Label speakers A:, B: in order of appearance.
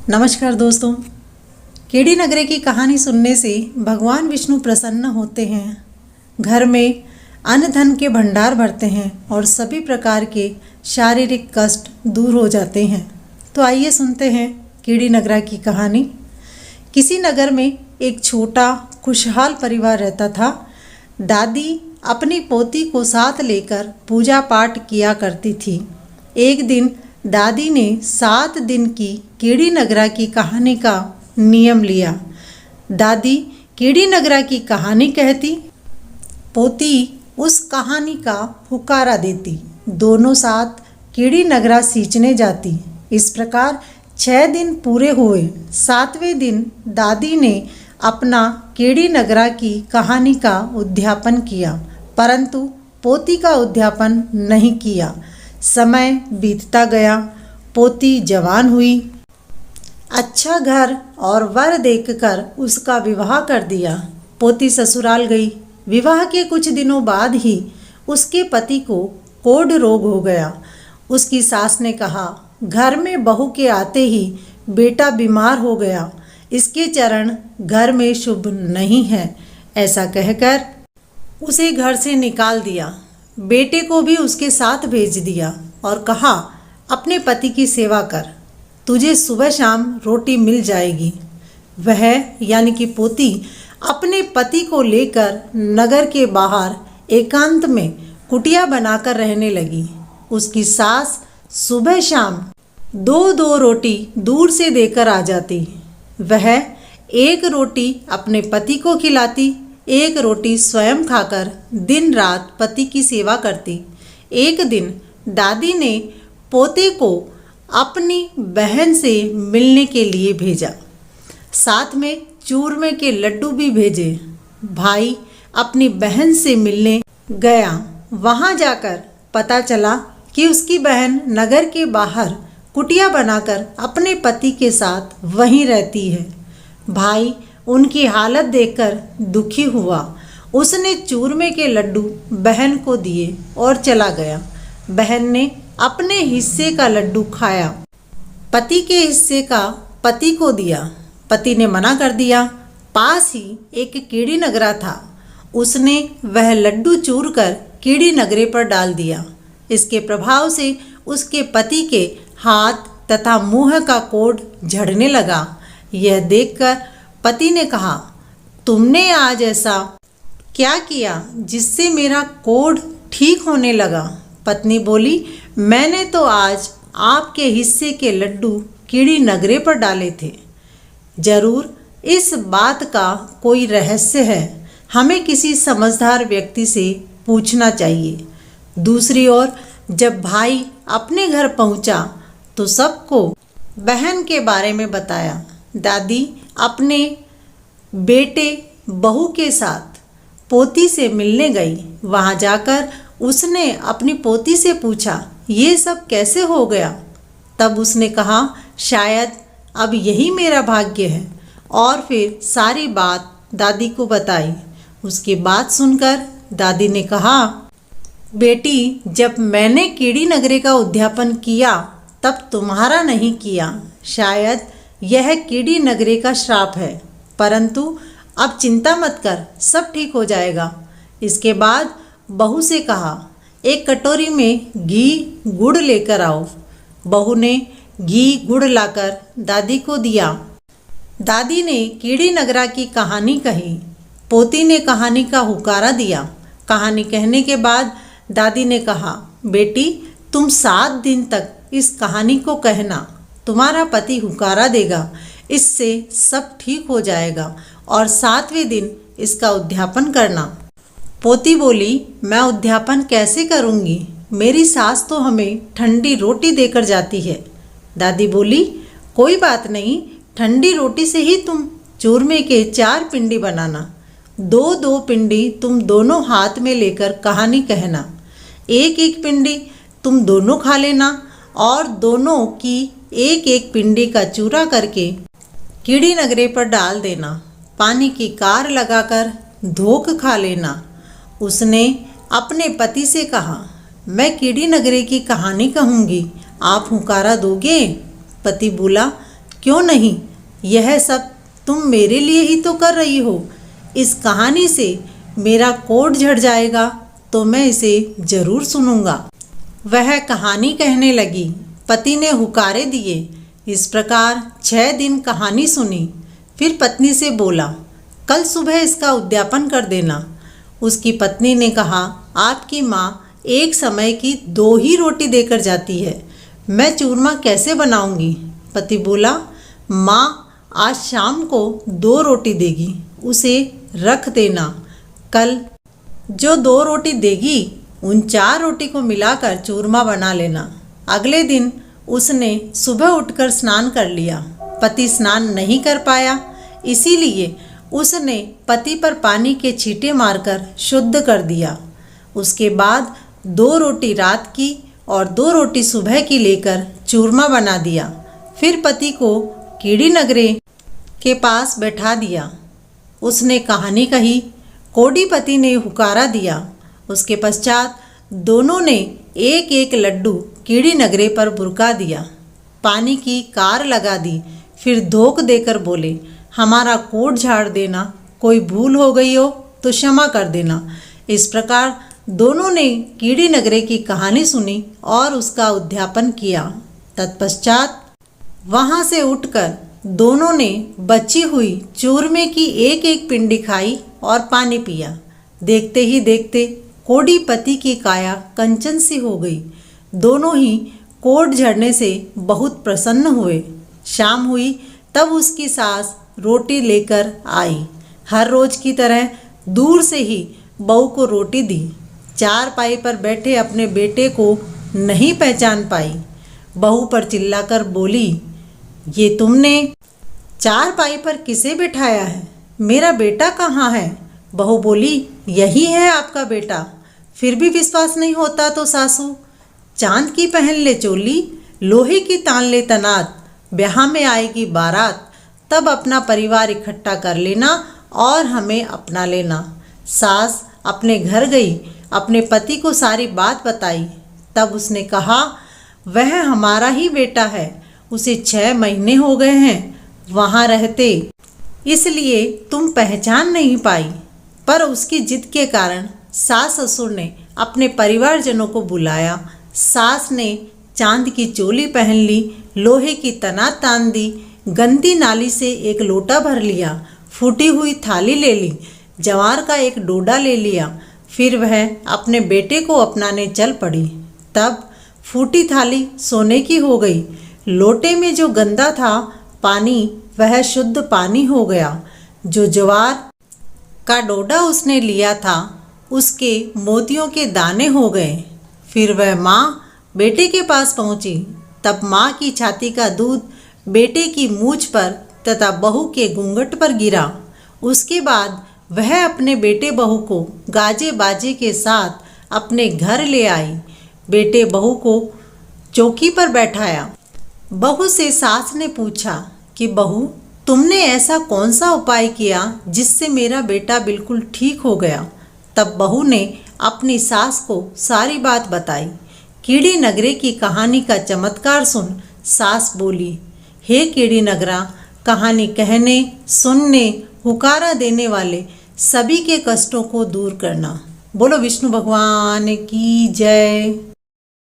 A: नमस्कार दोस्तों। कीड़ी नगरे की कहानी सुनने से भगवान विष्णु प्रसन्न होते हैं। घर में अन्न धन के भंडार भरते हैं और सभी प्रकार के शारीरिक कष्ट दूर हो जाते हैं। तो आइए सुनते हैं कीड़ी नगरा की कहानी। किसी नगर में एक छोटा खुशहाल परिवार रहता था। दादी अपनी पोती को साथ लेकर पूजा पाठ किया करती थी। एक दिन दादी ने 7 दिन की कीड़ी नगरा की कहानी का नियम लिया। दादी कीड़ी नगरा की कहानी कहती, पोती उस कहानी का हुकारा देती। दोनों साथ कीड़ी नगरा सींचने जाती। इस प्रकार 6 दिन पूरे हुए। 7वें दिन दादी ने अपना कीड़ी नगरा की कहानी का उद्यापन किया, परंतु पोती का उद्यापन नहीं किया। समय बीतता गया। पोती जवान हुई। अच्छा घर और वर देखकर उसका विवाह कर दिया। पोती ससुराल गई। विवाह के कुछ दिनों बाद ही उसके पति को कोढ़ रोग हो गया। उसकी सास ने कहा, घर में बहू के आते ही बेटा बीमार हो गया, इसके चरण घर में शुभ नहीं है। ऐसा कहकर उसे घर से निकाल दिया। बेटे को भी उसके साथ भेज दिया और कहा, अपने पति की सेवा कर, तुझे सुबह शाम रोटी मिल जाएगी। वह यानी कि पोती अपने पति को लेकर नगर के बाहर एकांत में कुटिया बनाकर रहने लगी। उसकी सास सुबह शाम 2-2 रोटी दूर से देकर आ जाती। वह एक रोटी अपने पति को खिलाती, एक रोटी स्वयं खाकर दिन रात पति की सेवा करती। एक दिन दादी ने पोते को अपनी बहन से मिलने के लिए भेजा। साथ में चूरमे के लड्डू भी भेजे। भाई अपनी बहन से मिलने गया। वहां जाकर पता चला कि उसकी बहन नगर के बाहर कुटिया बनाकर अपने पति के साथ वहीं रहती है। भाई उनकी हालत देखकर दुखी हुआ। उसने चूरमे के लड्डू बहन को दिए और चला गया। बहन ने अपने हिस्से का लड्डू खाया, पति के हिस्से का पति को दिया। पति ने मना कर दिया। पास ही एक कीड़ी नगरा था। उसने वह लड्डू चूर कर कीड़ी नगरे पर डाल दिया। इसके प्रभाव से उसके पति के हाथ तथा मुंह का कोढ़ झड़ने लगा। यह देखकर पति ने कहा, तुमने आज ऐसा क्या किया जिससे मेरा कोढ़ ठीक होने लगा? पत्नी बोली, मैंने तो आज आपके हिस्से के लड्डू कीड़ी नगरे पर डाले थे। जरूर इस बात का कोई रहस्य है। हमें किसी समझदार व्यक्ति से पूछना चाहिए। दूसरी ओर जब भाई अपने घर पहुंचा तो सबको बहन के बारे में बताया। दादी अपने बेटे बहू के साथ पोती से मिलने गई। वहां जाकर उसने अपनी पोती से पूछा, ये सब कैसे हो गया? तब उसने कहा, शायद अब यही मेरा भाग्य है। और फिर सारी बात दादी को बताई। उसकी बात सुनकर दादी ने कहा, बेटी, जब मैंने कीड़ी नगरे का उद्यापन किया तब तुम्हारा नहीं किया। शायद यह कीड़ी नगरे का श्राप है, परंतु अब चिंता मत कर, सब ठीक हो जाएगा। इसके बाद बहू से कहा, एक कटोरी में घी गुड़ लेकर आओ। बहू ने घी गुड़ लाकर दादी को दिया। दादी ने कीड़ी नगरा की कहानी कही। पोती ने कहानी का हुकारा दिया। कहानी कहने के बाद दादी ने कहा, बेटी, तुम 7 दिन तक इस कहानी को कहना, तुम्हारा पति हुकारा देगा, इससे सब ठीक हो जाएगा और 7वें दिन इसका उद्यापन करना। पोती बोली, मैं उद्यापन कैसे करूँगी? मेरी सास तो हमें ठंडी रोटी देकर जाती है। दादी बोली, कोई बात नहीं, ठंडी रोटी से ही तुम चूरमे के 4 पिंडी बनाना। 2-2 पिंडी तुम दोनों हाथ में लेकर कहानी कहना। 1-1 पिंडी तुम दोनों खा लेना और दोनों की 1-1 पिंडी का चूरा करके कीड़ी नगरे पर डाल देना। पानी की कार लगाकर धोक खा लेना। उसने अपने पति से कहा, मैं कीड़ी नगरे की कहानी कहूँगी, आप हुकारा दोगे? पति बोला, क्यों नहीं, यह सब तुम मेरे लिए ही तो कर रही हो। इस कहानी से मेरा कोट झड़ जाएगा तो मैं इसे जरूर सुनूंगा। वह कहानी कहने लगी। पति ने हुकारे दिए। इस प्रकार 6 दिन कहानी सुनी। फिर पत्नी से बोला, कल सुबह इसका उद्यापन कर देना। उसकी पत्नी ने कहा, आपकी माँ एक समय की 2 ही रोटी देकर जाती है, मैं चूरमा कैसे बनाऊंगी। पति बोला, माँ आज शाम को 2 रोटी देगी, उसे रख देना। कल जो 2 रोटी देगी उन 4 रोटी को मिलाकर चूरमा बना लेना। अगले दिन उसने सुबह उठकर स्नान कर लिया। पति स्नान नहीं कर पाया, इसीलिए उसने पति पर पानी के छींटे मारकर शुद्ध कर दिया। उसके बाद 2 रोटी रात की और 2 रोटी सुबह की लेकर चूरमा बना दिया। फिर पति को कीड़ी नगरे के पास बैठा दिया। उसने कहानी कही। कोडीपति ने हुकारा दिया। उसके पश्चात दोनों ने एक एक लड्डू कीड़ी नगरे पर बुरका दिया, पानी की कार लगा दी। फिर धोख देकर बोले, हमारा कोट झाड़ देना, कोई भूल हो गई हो तो क्षमा कर देना। इस प्रकार दोनों ने कीड़ी नगरे की कहानी सुनी और उसका उद्यापन किया। तत्पश्चात वहाँ से उठकर दोनों ने बची हुई चूरमे की एक एक पिंडी खाई और पानी पिया। देखते ही देखते कोडीपति की काया कंचन सी हो गई। दोनों ही कोट झड़ने से बहुत प्रसन्न हुए। शाम हुई तब उसकी सास रोटी लेकर आई। हर रोज की तरह दूर से ही बहू को रोटी दी। चारपाई पर बैठे अपने बेटे को नहीं पहचान पाई। बहू पर चिल्लाकर बोली, ये तुमने चारपाई पर किसे बिठाया है? मेरा बेटा कहाँ है? बहू बोली, यही है आपका बेटा। फिर भी विश्वास नहीं होता तो सासू, चांद की पहन ले चोली, लोहे की तान ले तनात, ब्याह में आएगी बारात, तब अपना परिवार इकट्ठा कर लेना और हमें अपना लेना। सास अपने घर गई, अपने पति को सारी बात बताई। तब उसने कहा, वह हमारा ही बेटा है, उसे 6 महीने हो गए हैं वहाँ रहते, इसलिए तुम पहचान नहीं पाई। पर उसकी जिद के कारण सास ससुर ने अपने परिवारजनों को बुलाया। सास ने चांद की चोली पहन ली, लोहे की तनात तान दी, गंदी नाली से एक लोटा भर लिया, फूटी हुई थाली ले ली, जवार का एक डोडा ले लिया। फिर वह अपने बेटे को अपनाने चल पड़ी। तब फूटी थाली सोने की हो गई। लोटे में जो गंदा था पानी वह शुद्ध पानी हो गया। जो जवार का डोडा उसने लिया था उसके मोतियों के दाने हो गए। फिर वह माँ बेटे के पास पहुँची। तब माँ की छाती का दूध बेटे की मूछ पर तथा बहू के घूंघट पर गिरा। उसके बाद वह अपने बेटे बहू को गाजे बाजे के साथ अपने घर ले आई। बेटे बहू को चौकी पर बैठाया। बहू से सास ने पूछा कि बहू, तुमने ऐसा कौन सा उपाय किया जिससे मेरा बेटा बिल्कुल ठीक हो गया? तब बहू ने अपनी सास को सारी बात बताई। कीड़ी नगरे की कहानी का चमत्कार सुन सास बोली, हे कीड़ी नगरा, कहानी कहने, सुनने, हुकारा देने वाले सभी के कष्टों को दूर करना। बोलो विष्णु भगवान की जय।